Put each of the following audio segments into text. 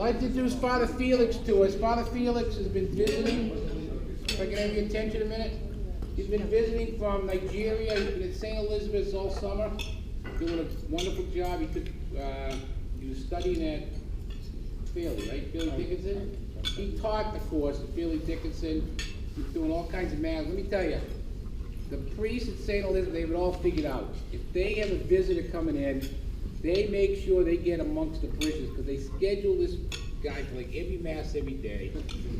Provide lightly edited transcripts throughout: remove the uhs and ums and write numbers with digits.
I'd like to introduce Father Felix to us. Father Felix has been visiting. If I can have your attention a minute. He's been visiting from Nigeria. He's been at St. Elizabeth's all summer, doing a wonderful job. He was studying at Fairleigh, right? Fairleigh Dickinson? He taught the course at Fairleigh Dickinson. He's doing all kinds of math. Let me tell you, the priests at St. Elizabeth, they have it all figured out. If they have a visitor coming in, they make sure they get amongst the parishioners, because they schedule this guy for like every mass every day.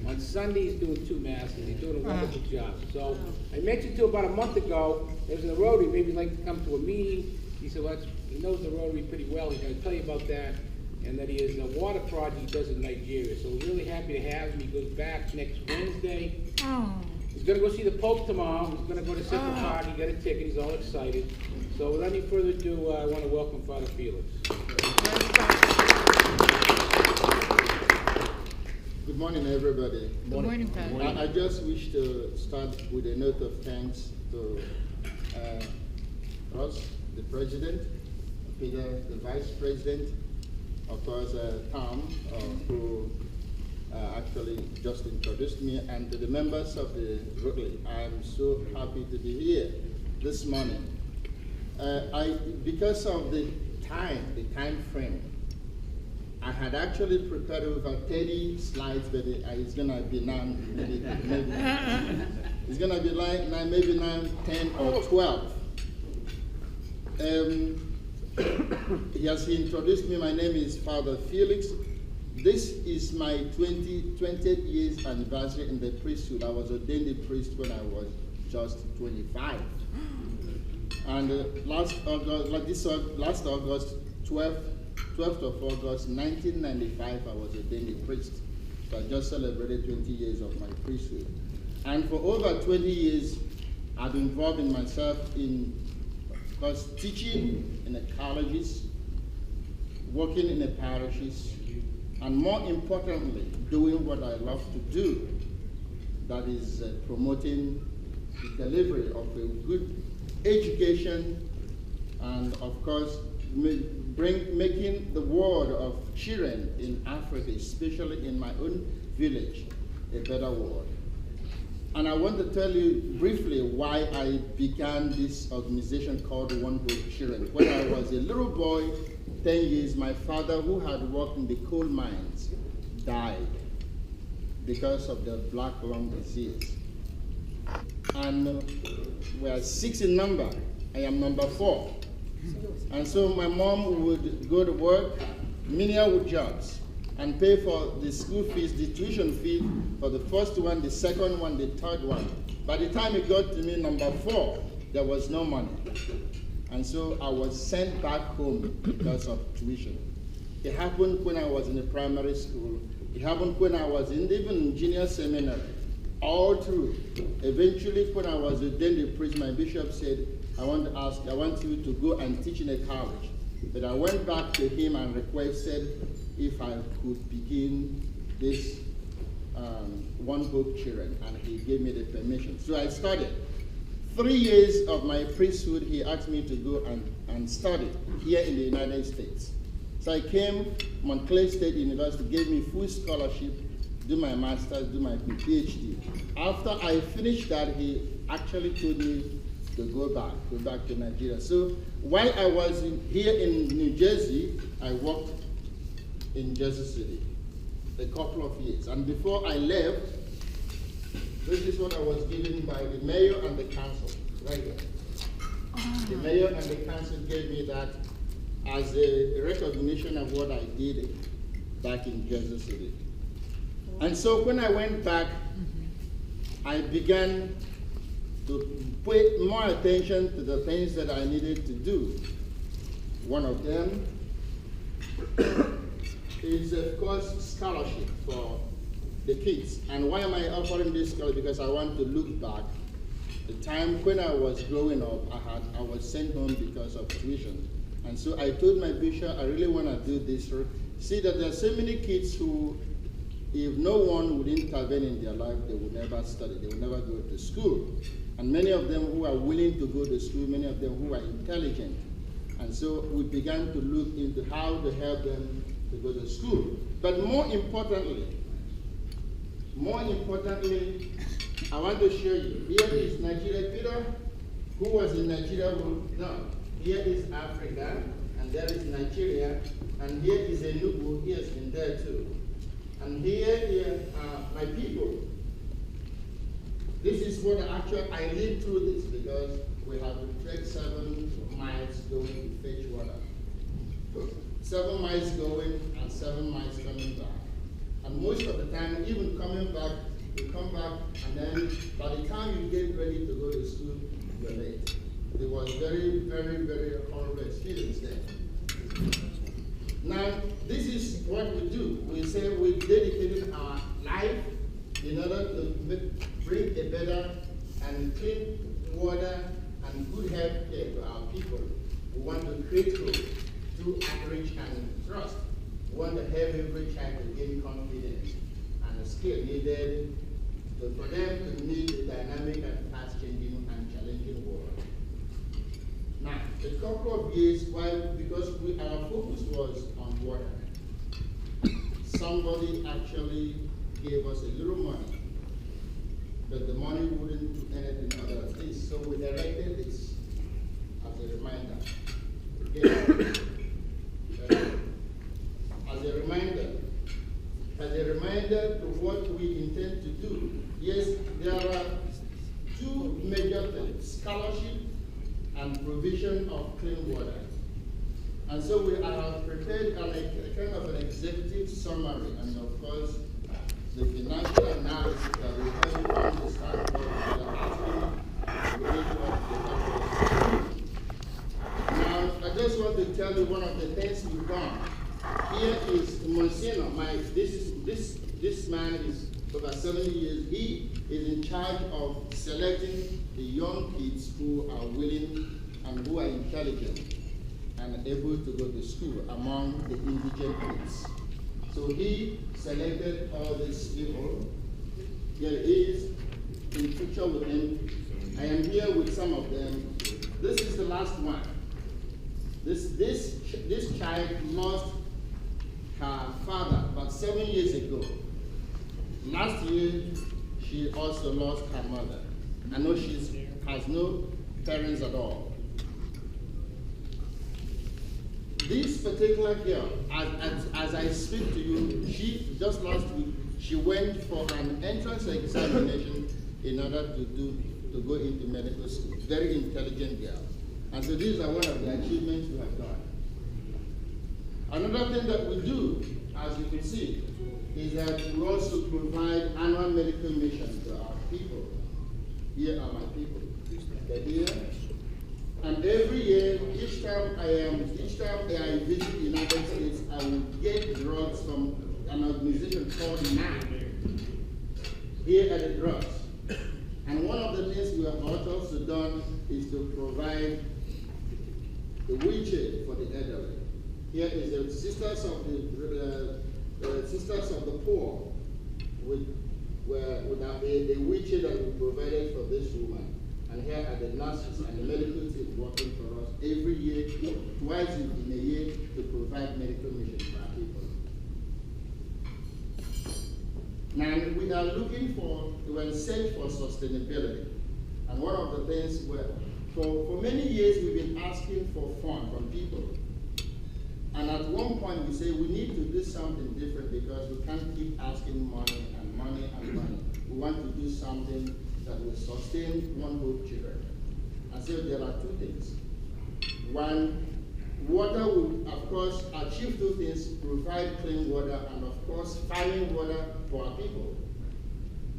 On Sunday, he's doing 2 masses. He's doing a wonderful job. So I mentioned to him about a month ago, there was in the Rotary, maybe he'd like to come to a meeting. He said, well, he knows the Rotary pretty well. He's going to tell you about that. And that he has a water project he does in Nigeria. So we're really happy to have him. He goes back next Wednesday. He's going to go see the Pope tomorrow. He's going to go to Central Park. He got a ticket. He's all excited. So without any further ado, I want to welcome Father Felix. Good morning, everybody. Good morning, Father. I just wish to start with a note of thanks to Ross, the President, Peter, the Vice President, of course, Tom, who actually just introduced me, and to the members of the Rotary. I'm so happy to be here this morning. Because of the time frame, I had actually prepared over 30 slides, but it's going to be now, maybe it's going to be like maybe 9, 10, or 12. Yes, he introduced me. My name is Father Felix. This is my 20th years anniversary in the priesthood. I was ordained a priest when I was just 25. And last August, 12th of August, 1995, I was ordained a priest. So I just celebrated 20 years of my priesthood. And for over 20 years, I've been involved in myself in teaching in the colleges, working in the parishes, and more importantly, doing what I love to do, that is promoting the delivery of a good education, and of course, making the world of children in Africa, especially in my own village, a better world. And I want to tell you briefly why I began this organization called One Hope Children. When I was a little boy, 10 years, my father, who had worked in the coal mines, died because of the black lung disease. And we are 6 in number. I am number 4. And so my mom would go to work, menial jobs, and pay for the school fees, the tuition fee for the first one, the second one, the third one. By the time it got to me, number 4, there was no money. And so I was sent back home because of tuition. It happened when I was in the primary school. It happened when I was in junior seminary, all through. Eventually, when I was ordained a priest, my bishop said, I want you to go and teach in a college. But I went back to him and requested if I could begin this One Hope Children, and he gave me the permission. So I started. 3 years of my priesthood, he asked me to go and study here in the United States. So I came, Montclair State University gave me full scholarship, do my master's, do my PhD. After I finished that, he actually told me to go back to Nigeria. So while I was here in New Jersey, I worked in Jersey City a couple of years. And before I left, this is what I was given by the mayor and the council, right here. The mayor and the council gave me that as a recognition of what I did back in Jersey City. And so when I went back, I began to pay more attention to the things that I needed to do. One of them is, of course, scholarship for the kids. And why am I offering this scholarship? Because I want to look back. The time when I was growing up, I was sent home because of tuition. And so I told my bishop, I really want to do this. See that there are so many kids who, if no one would intervene in their life, they would never study, they would never go to school. And many of them who are willing to go to school, many of them who are intelligent. And so we began to look into how to help them to go to school. But more importantly, I want to show you. Here is Nigeria. Peter, who was in Nigeria, no. Here is Africa, and there is Nigeria, and here is Enugu. He has been there too. And here are my people. This is what I lived through this because we have to trek 7 miles going to fetch water. 7 miles going and 7 miles coming back. And most of the time, even coming back, you come back, and then by the time you get ready to go to school, you're late. It was very, very, very horrible experience there. Now, this is what we do. We say we dedicated our life in order to bring a better and clean water and good health care to our people. We want to create hope through outreach and trust. We want to help every child to gain confidence and the skill needed for them to meet the dynamic and fast-changing and challenging world. Now, a couple of years, because our focus was on water, somebody actually gave us a little money, but the money wouldn't do anything other than this. So we erected this as a reminder. Again, as a reminder to what we intend to do. Yes, there are 2 major things: scholarship and provision of clean water. And so I have prepared a kind of an executive summary, and of course, the financial analysis that will help you understand what we are asking related to the Now, I just want to tell you one of the things we've done. Here is Monsignor. This man is over 70 years. He is in charge of selecting the young kids who are willing and who are intelligent and able to go to school among the indigent kids. So he selected all these people. Here he is in picture with him. I am here with some of them. This is the last one. This child lost her father about 7 years ago. Last year, she also lost her mother. I know she has no parents at all. This particular girl, as I speak to you, she just last week, she went for an entrance examination in order to go into medical school. Very intelligent girl. And so these are one of the achievements we have done. Another thing that we do, as you can see, is that we also provide annual medical missions to our people. Here are my people. They're here. And every year, each time I visit the United States, I will get drugs from an organization called NAC. Here are the drugs. And one of the things we have also done is to provide the wheelchair for the elderly. Here is the Sisters of the Poor with the wheelchair that we provided for this woman. And here are the nurses and the medical team working for us every year, twice in a year, to provide medical missions for our people. Now, we are we're in search for sustainability. And one of the things for many years we've been asking for funds from people. And at one point we say we need to do something different because we can't keep asking money and money and money. We want to do something that will sustain One Hope children. And so there are 2 things. One, water will, of course, achieve 2 things: provide clean water and, of course, farming water for our people.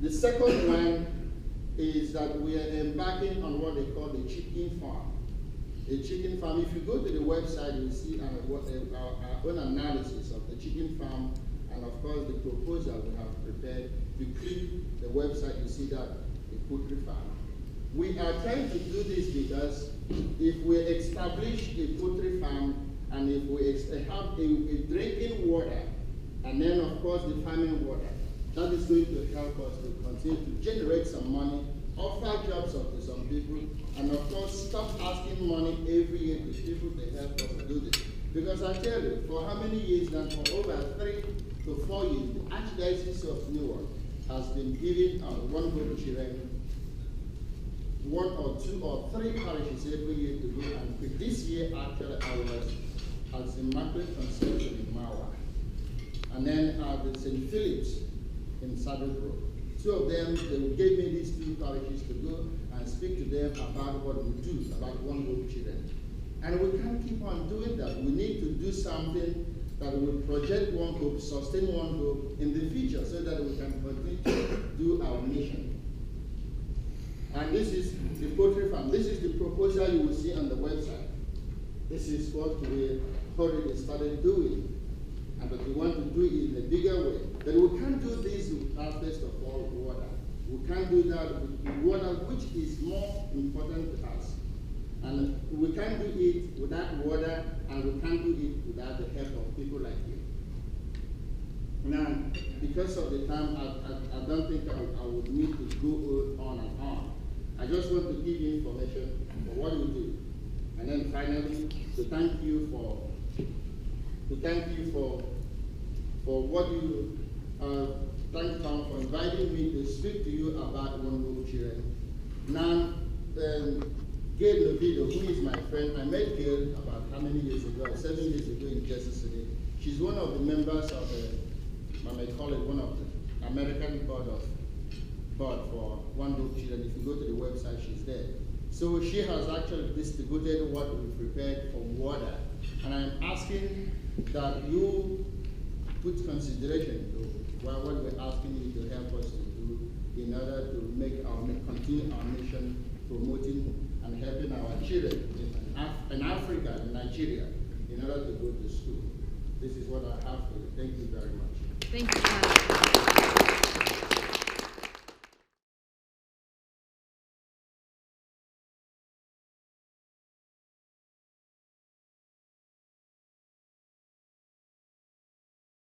The second one is that we are embarking on what they call the chicken farm. A chicken farm, if you go to the website, you'll see our own analysis of the chicken farm and, of course, the proposal we have prepared. If you click the website, you see that the poultry farm. We are trying to do this because if we establish a poultry farm and if we have a drinking water and then, of course, the farming water, that is going to help us to continue to generate some money, offer jobs to some people, and of course stop asking money every year to people to help us do this. Because I tell you, for how many years now, for over 3 to 4 years, the Archdiocese of Newark has been giving one group children 1 or 2 or 3 parishes every year to go and preach. This year, actually, I was at the Immaculate Conception in Mawa, and then at the St. Philip's in Saddlebrook. 2 of them, they gave me these 2 parishes to go and speak to them about what we do, about one group children. And we can't keep on doing that. We need to do something that will project one hope, sustain one hope in the future so that we can continue to do our mission. And this is the poultry farm. This is the proposal you will see on the website. This is what we already started doing. And but we want to do it in a bigger way. But we can't do this without, first of all, water. We can't do that with water, which is more important to us. And we can't do it without water, and we can't do it without the help of people like you. Now, because of the time, I don't think I would need to go on and on. I just want to give you information for what we do. And then finally, to thank you for what you, thank Tom for inviting me to speak to you about One Group Children. Now, Gail Novido, who is my friend, I met Gail about how many years ago? 7 years ago in Jersey City. She's one of the members of I may call it one of the American board for One Group Children. If you go to the website, she's there. So she has actually distributed what we prepared for water. And I'm asking that you put consideration to what we're asking you to help us to do in order to continue our mission promoting and helping our children in Africa and Nigeria in order to go to school. This is what I have for you. Thank you very much. Thank you, Father.